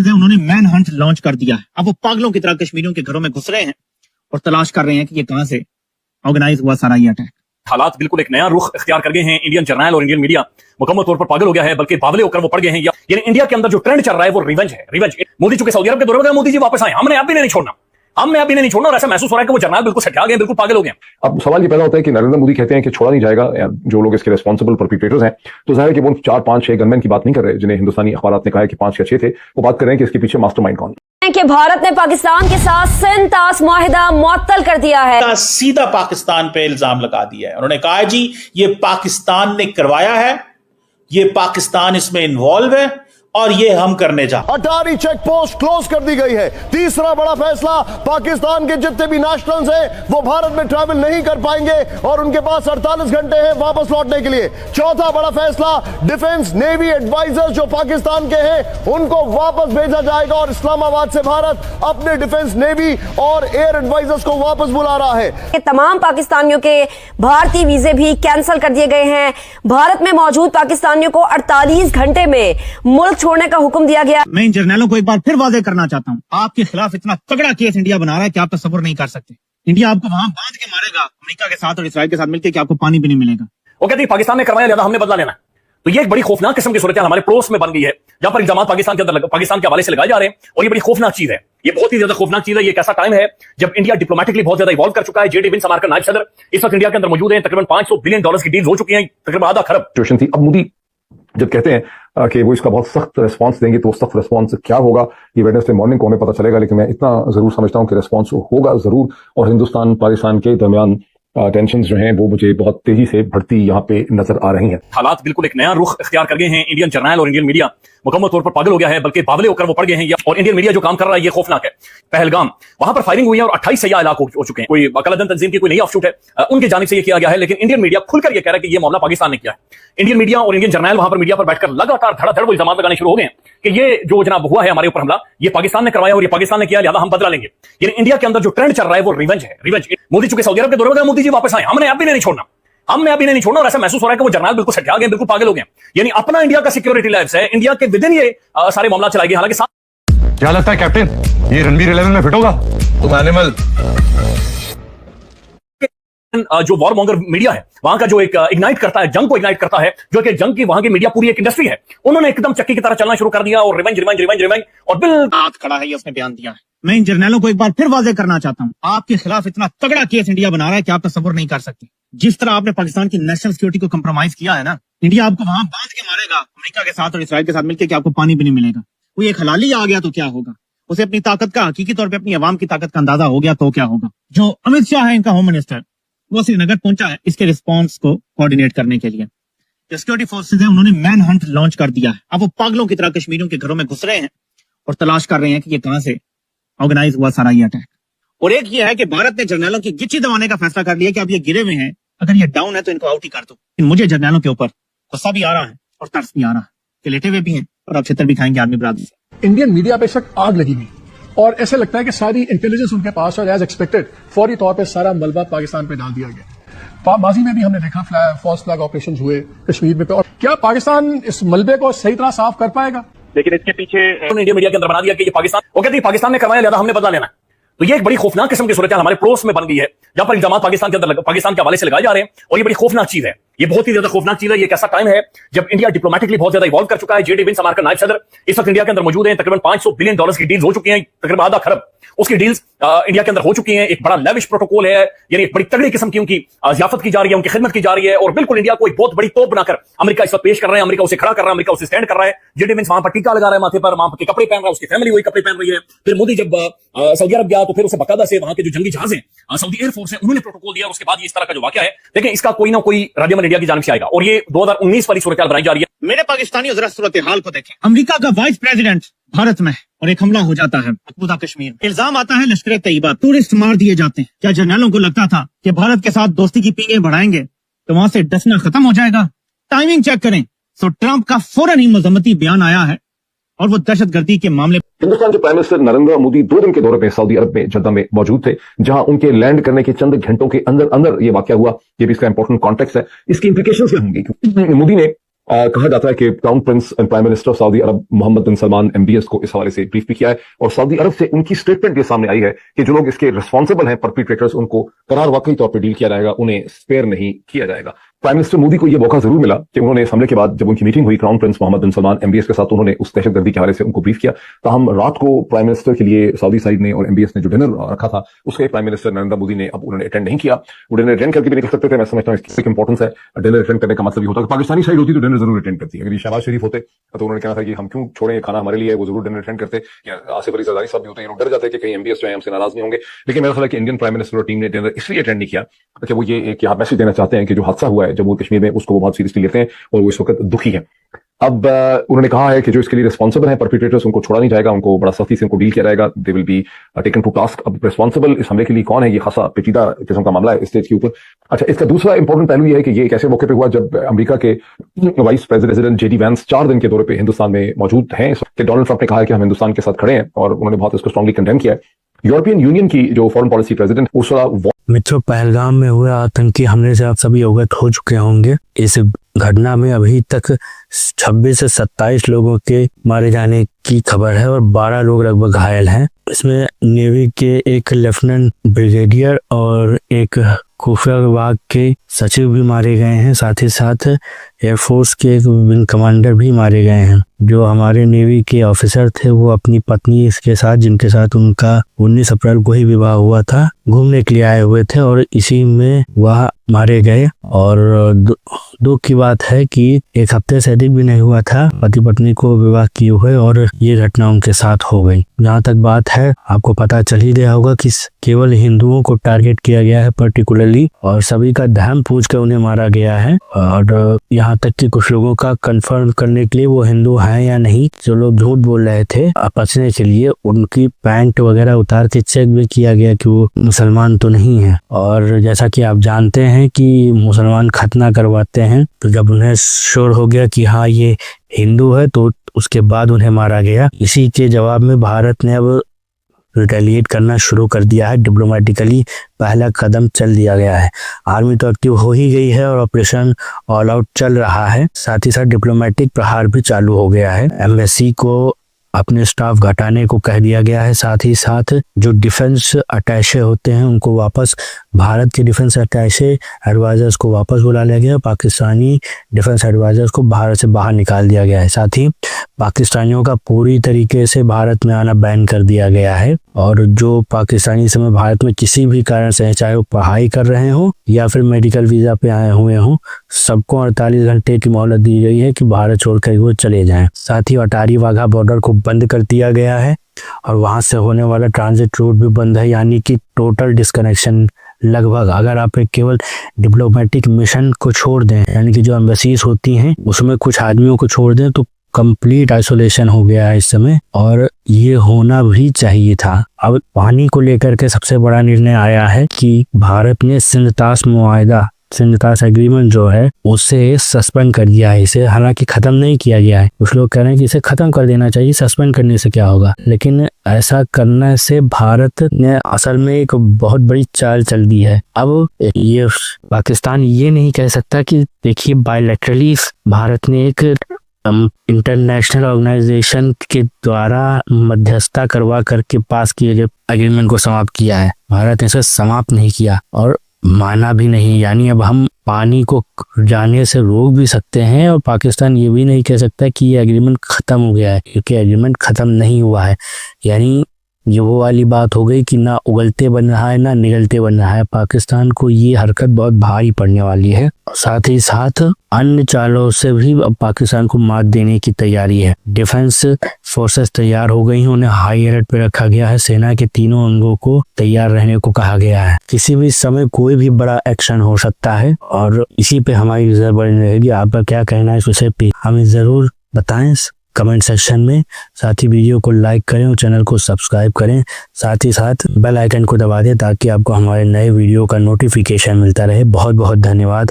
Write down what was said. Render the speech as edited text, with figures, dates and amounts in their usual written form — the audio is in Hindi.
उन्होंने मैन हंट लॉन्च कर दिया है। अब वो पागलों की तरह कश्मीरियों के घरों में घुस रहे हैं और तलाश कर रहे हैं कि ये कहां से ऑर्गेनाइज हुआ सारा ये अटैक। हालात बिल्कुल एक नया रुख इख्तियार कर गए हैं। इंडियन जर्नल और इंडियन मीडिया मुकम्मल तौर पर पागल हो गया है, बल्कि बावले होकर वो पड़ गए हैं। यानी इंडिया के अंदर जो ट्रेंड चल रहा है वो रिवेंज है। रिवेंज मोदी चूंकि सऊदी अरब के दौरे में, मोदी जी वापस आए, हमने आप भी नहीं छोड़ना, हमने अभी नहीं छोड़ना। और ऐसा महसूस हो रहा है कि वो जर्नल बिल्कुल सठा गए, बिल्कुल पागल हो गए। अब सवाल ये पैदा होता है कि नरेंद्र मोदी कहते हैं कि छोड़ा नहीं जाएगा, जो लोग इसके रिस्पॉन्सिबल परपिट्रेटर्स हैं, तो जाहिर है कि वो 4, 5, 6 गनमैन की बात नहीं कर रहे जिन्हें हिंदुस्तानी अखबारात ने कहा है कि 5 या 6 थे। वो बात कर रहे हैं कि इसके पीछे मास्टरमाइंड कौन है कि भारत ने पाकिस्तान के साथ सिंतास मुआहिदा मुअत्तल कर दिया है। सीधा पाकिस्तान पे इल्जाम लगा दिया है। उन्होंने कहा जी ये पाकिस्तान ने करवाया है, ये पाकिस्तान इसमें इन्वॉल्व है और ये हम करने जा। अटारी चेक पोस्ट क्लोज कर दी गई है। तीसरा बड़ा फैसला, पाकिस्तान के जितने भी नेशनल्स हैं वो भारत में ट्रैवल नहीं कर पाएंगे और उनके पास 48 घंटे हैं वापस लौटने के लिए। चौथा बड़ा फैसला, डिफेंस नेवी एडवाइजर्स जो पाकिस्तान के हैं उनको वापस भेजा जाएगा और इस्लामाबाद से भारत अपने डिफेंस नेवी और एयर एडवाइजर्स को वापस बुला रहा है। तमाम पाकिस्तानियों के भारतीय वीजे भी कैंसिल कर दिए गए हैं। भारत में मौजूद पाकिस्तानियों को 48 घंटे में मुल्क छोड़ने का हुक्म दिया गया। मैं इन जर्नलों को एक बार फिर वादे करना चाहता हूँ, आपके खिलाफ इतना तगड़ा केस इंडिया बना रहा है कि आप तसव्वुर नहीं कर सकते। इंडिया आपको वहां बांध के मारेगा अमेरिका के साथ और इसराइल के साथ मिलकर कि आपको पानी भी नहीं मिलेगा। वो कहते हैं पाकिस्तान ने करवाया, ज्यादा हमने बदला लेना। तो ये एक बड़ी खौफनाक किस्म की सूरत हमारे पड़ोस में बन गई है, जहां पर इल्जाम पाकिस्तान के अंदर पाकिस्तान के हवाले से लगाए जा रहे हैं। और ये बड़ी खौफनाक चीज है, ये बहुत ही ज्यादा खौफनाक चीज है। ये एक ऐसा टाइम है जब इंडिया डिप्लोमेटिकली बहुत ज्यादा इवॉल्व कर चुका है। जेडी विंस हमारे नायब सदर इस वक्त इंडिया के अंदर मौजूद है। तकरीबन $500 बिलियन की डील हो चुकी है, तकरीबन आधा खरब सिचुएशन थी। अब मोदी जब कहते हैं कि वो इसका बहुत सख्त रिस्पांस देंगे, तो सख्त रिस्पांस क्या होगा ये वेडनेसडे मॉर्निंग को हमें पता चलेगा। लेकिन मैं इतना जरूर समझता हूं कि रिस्पांस होगा जरूर। और हिंदुस्तान पाकिस्तान के दरमियान टेंशन जो हैं वो मुझे बहुत तेजी से बढ़ती यहाँ पे नजर आ रही हैं। हालात बिल्कुल एक नया रुख इख्तियार कर गए हैं। इंडियन जर्नल और इंडियन मीडिया मुकम्मल तौर पर पागल हो गया है, बल्कि बावले होकर वो पड़ गए हैं। और इंडियन मीडिया जो काम कर रहा है ये खौफनाक है। पहलगाम वहां पर फायरिंग हुई है और 28 सयाह हलाक हो चुके हैं। कोई अकलदन तंजीम की कोई नई ऑफशूट है, उनकी जानिब से ये किया गया है। लेकिन इंडियन मीडिया खुलकर ये कह रहा है कि ये मामला पाकिस्तान ने किया है। इंडियन मीडिया और इंडियन जर्नल वहां पर मीडिया पर बैठकर लगातार धड़ाधड़ वो इल्जाम लगाने शुरू हो गए हैं कि ये जो जनाब हुआ है हमारे ऊपर हमला, ये पाकिस्तान ने करवाया और ये पाकिस्तान ने किया, लिहाजा हम बदला लेंगे। यानी इंडिया के अंदर जो ट्रेंड चल रहा है वो रिवेंज है। रिवेंज मोदी चूंकि सऊदी अरब के दौरे में, मोदी जी वापस आए, हमने अभी नहीं छोड़ना, हमने अभी नहीं छोड़ना। और ऐसा महसूस हो रहा है कि वो जर्नल बिल्कुल सठा गए, बिल्कुल पागल हो गए। यानी अपना इंडिया का सिक्योरिटी लैब्स है, इंडिया के विदिन ये सारे मामला चलाए गए। हालांकि क्या लगता है कैप्टन, ये रणबीर 11 में फिट होगा? तुम एनिमल। जो वॉर मॉन्गर मीडिया है वहां का जो एक इग्नाइट करता है, जंग को इग्नाइट करता है, जो कि जंग की वहां की मीडिया पूरी एक इंडस्ट्री है, उन्होंने एकदम चक्की की तरह चलना शुरू कर दिया और रिवेंज रिवेंज रिवेंज रिवेंज और हाथ खड़ा है, ये उसने बयान दिया है। मैं इन जर्नलों को एक बार फिर वादे करना चाहता हूँ, आपके खिलाफ इतना तगड़ा केस इंडिया बना रहा है कि आप तसव्वुर नहीं कर सकते। जिस तरह आपने पाकिस्तान की नेशनल सिक्योरिटी को कंप्रोमाइज किया है ना, इंडिया आपको वहां बांध के मारेगा अमेरिका के साथ और इसराइल के साथ मिलकर कि आपको पानी भी नहीं मिलेगा। कोई एक हलाली आ गया तो क्या होगा, उसे अपनी ताकत का, हकीकी तौर पे अपनी अवाम की ताकत का अंदाजा हो गया तो क्या होगा। जो अमित शाह है इनका होम मिनिस्टर, वो श्रीनगर पहुंचा है इसके रिस्पॉन्स को कोऑर्डिनेट करने के लिए। जो सिक्योरिटी फोर्सेज है उन्होंने मैन हंट लॉन्च कर दिया है। अब वो पागलों की तरह कश्मीरियों के घरों में घुस रहे हैं और तलाश कर रहे हैं कि ये कहां से ऑर्गेनाइज हुआ सारा ये अटैक। और एक ये है कि भारत ने जर्नलों की गिच्ची दबाने का फैसला कर लिया कि अब ये गिरे हुए हैं, अगर ये डाउन है तो इनको आउट ही कर दो। मुझे जर्नलों के ऊपर गुस्सा भी आ रहा है और तरस भी आ रहा है कि लेटे हुए भी हैं और अब छितर भी खाएंगे आदमी बरादरी से। इंडियन मीडिया पे शक आग लगी हुई और ऐसे लगता है कि सारी इंटेलिजेंस उनके पास और एज एक्सपेक्टेड फौरी तौर पे सारा मलबा पाकिस्तान पे डाल दिया गया। माजी में भी हमने देखा फॉल्स फ्लैग ऑपरेशन हुए कश्मीर में पे, और क्या पाकिस्तान इस मलबे को सही तरह साफ कर पाएगा? लेकिन इसके पीछे इंडिया मीडिया के अंदर बना दिया कि ये पाकिस्तान, वो कहते हैं पाकिस्तान ने करवाया, लिहाजा हमने बदला लेना। तो ये एक बड़ी खौफनाक किस्म की सूरत हमारे पड़ोस में बन गई है, जहां पर इल्जाम पाकिस्तान के अंदर पाकिस्तान के हवाले से लगाए जा रहे हैं। और ये बड़ी खौफनाक चीज है, ये बहुत ही ज्यादा खौफनाक चीज है। ये एक ऐसा टाइम है जब इंडिया डिप्लोमेटिकली बहुत ज्यादा इवॉल्व कर चुका है। जेडी विंस हमारे नायब सदर इस वक्त इंडिया के अंदर मौजूद है। तकरीबन $500 बिलियन की डील्स हो चुकी हैं, तकरीबन आधा खरब उसकी डील्स इंडिया के अंदर हो चुकी हैं। एक बड़ा लेविश प्रोटोकॉल है, यानी एक बड़ी तगड़ी किस्म की उनकी ज़ियाफत की जा रही है, उनकी खिदमत की जा रही है। और बिल्कुल इंडिया को एक बहुत बड़ी तोप बनाकर अमेरिका इस वक्त पेश कर रहे हैं। अमेरिका उसे खड़ा कर रहा है, अमेरिका उसे स्टैंड कर रहा है। जेडी विंस वहां पर टीका लगा रहा है माथे पर, वहां के कपड़े पहन रहा है, उसकी फैमिली वही कपड़े पहन रही है। फिर मोदी जब सऊदी अरब गया तो फिर उसे बकायदा से वहां के जो जंगी जहाज हैं, सऊदी एयरफोर्स है, उन्होंने प्रोटोकॉल दिया। उसके बाद इस तरह का जो वाकया है, लेकिन इसका कोई ना कोई रद्द-ए-अमल इंडिया की जानिब से आएगा और ये 2019 वाली सूरत बनाई जा रही है। मेरे पाकिस्तानी जरा सूरत हाल को देखें। अमेरिका का वाइस प्रेसिडेंट भारत में और एक हमला हो जाता है मकबूजा कश्मीर। इल्जाम आता है लश्कर तैयबा, टूरिस्ट मार दिए जाते हैं। क्या जर्नलों को लगता था कि भारत के साथ दोस्ती की पींगे बढ़ाएंगे तो वहां से डसना खत्म हो जाएगा? टाइमिंग चेक करें। सो ट्रंप का फौरन ही मजम्मती बयान आया है और वो दहशतगर्दी के मामले। हिंदुस्तान के प्राइम मिनिस्टर नरेंद्र मोदी 2 दिन के दौरे पे सऊदी अरब में जद्दा में मौजूद थे, जहां उनके लैंड करने के चंद घंटों के अंदर अंदर ये वाकया हुआ। ये भी इसका इंपॉर्टेंट कॉन्टेक्स्ट है, इसकी इंप्लीकेशंस क्या होंगी। मोदी ने कहा जाता है कि crown prince and prime minister Saudi Arab Mohammed bin Salman MBS को इस हवाले से ब्रीफ भी किया है और सऊदी अरब से उनकी स्टेटमेंट ये सामने आई है कि जो लोग इसके रिस्पॉन्सिबल हैं परपिट्रेटर्स उनको करार वाकई तौर पर डील किया जाएगा, उन्हें स्पेयर नहीं किया जाएगा। प्राइम मिनिस्टर मोदी को यह मौका जरूर मिला कि उन्होंने इस हमले के बाद जब उनकी मीटिंग हुई crown Prince Mohammad bin Salman MBS के साथ, उन्होंने उस दहशतगर्दी के हवाले से उनको ब्रीफ किया। ताहम रात को प्राइम मिनिस्टर के लिए सऊदी साइड ने और MBS ने जो डिनर रखा था उसके प्राइम मिनिस्टर नरेंद्र मोदी ने अब उन्होंने अटेंड नहीं किया। वो डिनर अटेंड करके भी नहीं कर सकते थे। मैं समझता हूँ इसकी इंपॉर्टेंस है। डिनर अटेंड करने का मतलब ये होता है कि पाकिस्तानी साइड होती तो डिनर जरूर अटेंड करती है। अगर ये शहबाज शरीफ होते तो उन्होंने कहना था कि हम क्यों छोड़ें, ये खाना हमारे लिए है, वो जरूर डिनर अटेंड करते। आसिफ अली जरदारी साहब भी होते हैं, डर जाते कि कहीं MBS जो है हमसे नाराज नहीं होंगे। लेकिन मेरा ख्याल है कि इंडियन प्राइम मिनिस्टर और टीम ने डिनर इसलिए अटेंड नहीं किया कि वो ये एक मैसेज देना चाहते हैं कि जो हादसा हुआ है जम्मू कश्मीर में उसको वो बहुत सीरियसली लेते हैं और वो इस वक्त दुखी हैं। अब उन्होंने कहा है कि जो इसके लिए रिस्पॉन्सिबल है परपिट्रेटर्स, उनको छोड़ा नहीं जाएगा, उनको बड़ा सख्ती से उनको डील किया जाएगा। They will be taken to task. अब रिस्पॉन्सिबल इस हमले के लिए कौन है, ये खासा पेचीदा किस्म का मामला है इस स्टेज के ऊपर। अच्छा, इसका दूसरा इंपॉर्टेंट पहलू ये है कि ये एक ऐसे मौके पे हुआ जब अमेरिका के वाइस प्रेसिडेंट JD वैंस 4 दिन के दौरे पे हिंदुस्तान में मौजूद हैं। कि डोनाल्ड ट्रंप ने कहा है कि हम हिंदुस्तान के साथ खड़े हैं और उन्होंने बहुत इसको स्ट्रांगली कंडेम किया है। यूरोपियन यूनियन की जो फॉरेन पॉलिसी प्रेसिडेंट उर्सुला मित्रों, पहलगाम में हुए आतंकी हमले से आप सभी अवगत हो चुके होंगे। इस घटना में अभी तक 26 से 27 लोगों के मारे जाने की खबर है और 12 लोग लगभग घायल हैं। इसमें नेवी के एक लेफ्टिनेंट ब्रिगेडियर और एक खुफिया विभाग के सचिव भी मारे गए हैं। साथ ही साथ एयरफोर्स के एक विंग कमांडर भी मारे गए हैं। जो हमारे नेवी के ऑफिसर थे वो अपनी पत्नी के साथ, जिनके साथ उनका 19 अप्रैल को ही विवाह हुआ था, घूमने के लिए आए हुए थे और इसी में वह मारे गए। और दुख की बात है कि एक हफ्ते से अधिक भी नहीं हुआ था पति पत्नी को विवाह किए हुए और ये घटना उनके साथ हो गई। जहाँ तक बात है, आपको पता चल ही गया होगा कि केवल हिंदुओं को टारगेट किया गया है पर्टिकुलरली, और सभी का धर्म पूछ कर उन्हें मारा गया है। और यहाँ तक कि कुछ लोगों का कंफर्म करने के लिए वो हिंदू हैं या नहीं, जो लोग झूठ बोल रहे थे बचने के लिए, उनकी पैंट वगैरह उतार के चेक भी किया गया कि वो मुसलमान तो नहीं है। और जैसा कि आप जानते हैं कि मुसलमान खतना करवाते हैं, तो जब उन्हें श्योर हो गया कि हाँ ये हिंदू है तो उसके बाद उन्हें मारा गया। इसी के जवाब में भारत ने अब रिटेलिएट करना शुरू कर दिया है। डिप्लोमेटिकली पहला कदम चल दिया गया है। आर्मी तो एक्टिव हो ही गई है और ऑपरेशन ऑल आउट चल रहा है। साथ ही साथ डिप्लोमेटिक प्रहार भी चालू हो गया है। एम्बेसी को अपने स्टाफ घटाने को कह दिया गया है। साथ ही साथ जो डिफेंस अटैचे होते हैं उनको वापस, भारत के डिफेंस अटैचे एडवाइजर्स को वापस बुला लिया गया। पाकिस्तानी डिफेंस एडवाइजर्स को भारत से बाहर निकाल दिया गया है। साथ ही पाकिस्तानियों का पूरी तरीके से भारत में आना बैन कर दिया गया है। और जो पाकिस्तानी इस समय भारत में किसी भी कारण से, चाहे वो पढ़ाई कर रहे हो या फिर मेडिकल वीजा पे आए हुए हों, सबको 48 घंटे की मोहलत दी गई है कि भारत छोड़कर वो चले जाएं। साथ ही अटारी वाघा बॉर्डर को बंद कर दिया गया है और वहां से होने वाला ट्रांजिट रूट भी बंद है, यानी कि टोटल डिस्कनेक्शन लगभग। अगर आप एक केवल डिप्लोमेटिक मिशन को छोड़ दें, यानी कि जो एम्बेसीज होती हैं उसमें कुछ आदमियों को छोड़ दें, तो कंप्लीट आइसोलेशन हो गया है इस समय, और ये होना भी चाहिए था। अब पानी को लेकर के सबसे बड़ा निर्णय आया है कि भारत ने सिंधतास मुआहदा, सिंधतास एग्रीमेंट जो है उसे सस्पेंड कर दिया है। इसे हालांकि खत्म नहीं किया गया है। कुछ लोग कह रहे हैं कि इसे खत्म कर देना चाहिए, सस्पेंड करने से क्या होगा, लेकिन ऐसा करने से भारत ने असल में एक बहुत बड़ी चाल चल दी है। अब ये पाकिस्तान ये नहीं कह सकता कि देखिए बायलैटरली भारत ने एक इंटरनेशनल ऑर्गेनाइजेशन के द्वारा मध्यस्थता करवा करके पास किए गए एग्रीमेंट को समाप्त किया है। भारत ने इसे समाप्त नहीं किया और माना भी नहीं। यानी अब हम पानी को जाने से रोक भी सकते हैं और पाकिस्तान ये भी नहीं कह सकता कि ये एग्रीमेंट खत्म हो गया है, क्योंकि एग्रीमेंट खत्म नहीं हुआ है। यानी ये वो वाली बात हो गई कि ना उगलते बन रहा है ना निगलते बन रहा है। पाकिस्तान को ये हरकत बहुत भारी पड़ने वाली है। साथ ही साथ अन्य चालों से भी अब पाकिस्तान को मात देने की तैयारी है। डिफेंस फोर्सेस तैयार हो गई हैं, उन्हें हाई अलर्ट पे रखा गया है। सेना के तीनों अंगों को तैयार रहने को कहा गया है। किसी भी समय कोई भी बड़ा एक्शन हो सकता है और इसी पे हमारी नजर बनी रहेगी। आपका क्या कहना है इस विषय पे हमें जरूर बताएं कमेंट सेक्शन में। साथ ही वीडियो को लाइक करें और चैनल को सब्सक्राइब करें। साथ ही साथ बेल आइकन को दबा दें ताकि आपको हमारे नए वीडियो का नोटिफिकेशन मिलता रहे। बहुत बहुत धन्यवाद।